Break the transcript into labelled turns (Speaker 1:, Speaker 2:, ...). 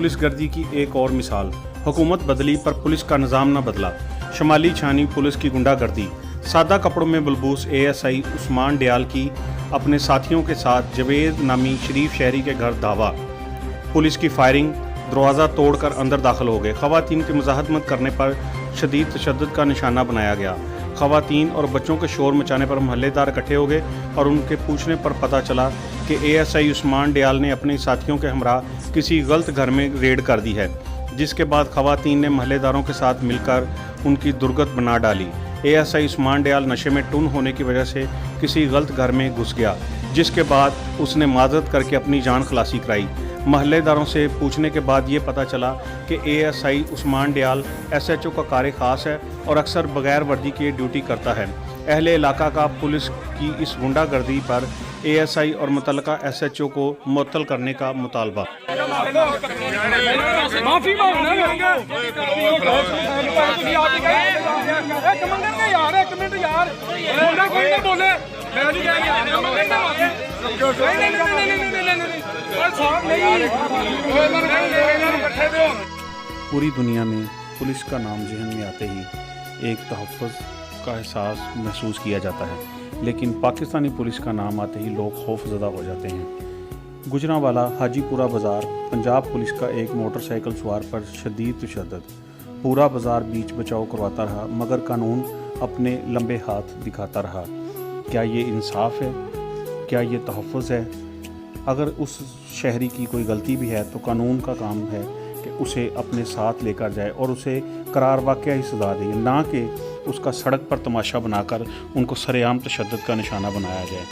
Speaker 1: Police गर्दी की एक और मिसाल। हुकूमत बदली पर पुलिस का निज़ाम न बदला। शमाली छानी पुलिस की गुंडागर्दी। सादा कपड़ों में बलबूस ASI उस्मान डियाल की अपने साथियों के साथ जवेद नामी शरीफ शहरी के घर धावा। पुलिस की फायरिंग, दरवाज़ा तोड़कर अंदर दाखिल हो गए। ख़वातीन की मुज़ाहमत करने पर शदीद तशद्दुद का निशाना बनाया गया। ख़वातीन और बच्चों के शोर मचाने पर महल्लेदार इकट्ठे हो गए और उनके पूछने पर पता चला कि ASI उस्मान डियाल ने अपने साथियों के हमरा किसी गलत घर में रेड कर दी है, जिसके बाद ख़वातीन ने महल्लेदारों के साथ मिलकर उनकी दुर्गत बना डाली। ASI उस्मान डियाल नशे में टुन होने की वजह से किसी गलत घर में घुस गया, जिसके बाद उसने माजरत करके अपनी जान खलासी कराई। महल्लेदारों से पूछने के बाद ये पता चला कि ASI उस्मान डियाल SHO का कार्य ख़ास है और अक्सर बगैर वर्दी के ड्यूटी करता है। अहले इलाका का पुलिस की इस गुंडागर्दी पर ASI और मुतल्लिका SHO को मुअत्तल करने का मुतालबा। पूरी दुनिया में पुलिस का नाम जहन में आते ही एक तहफ़्फ़ुज़ का एहसास महसूस किया जाता है, लेकिन पाकिस्तानी पुलिस का नाम आते ही लोग खौफज़दा हो जाते हैं। गुजरांवाला हाजीपुरा बाज़ार, पंजाब पुलिस का एक मोटरसाइकिल सवार पर शदीद तशद्दुद। पूरा बाज़ार बीच बचाव करवाता रहा, मगर कानून अपने लंबे हाथ दिखाता रहा। क्या ये इंसाफ है? क्या ये तहफ़्फ़ुज़ है? अगर उस शहरी की कोई गलती भी है तो कानून का काम है कि उसे अपने साथ लेकर जाए और उसे करार वाक़या ही सज़ा दे, ना कि उसका सड़क पर तमाशा बनाकर उनको सरेआम तशद्दुद का निशाना बनाया जाए।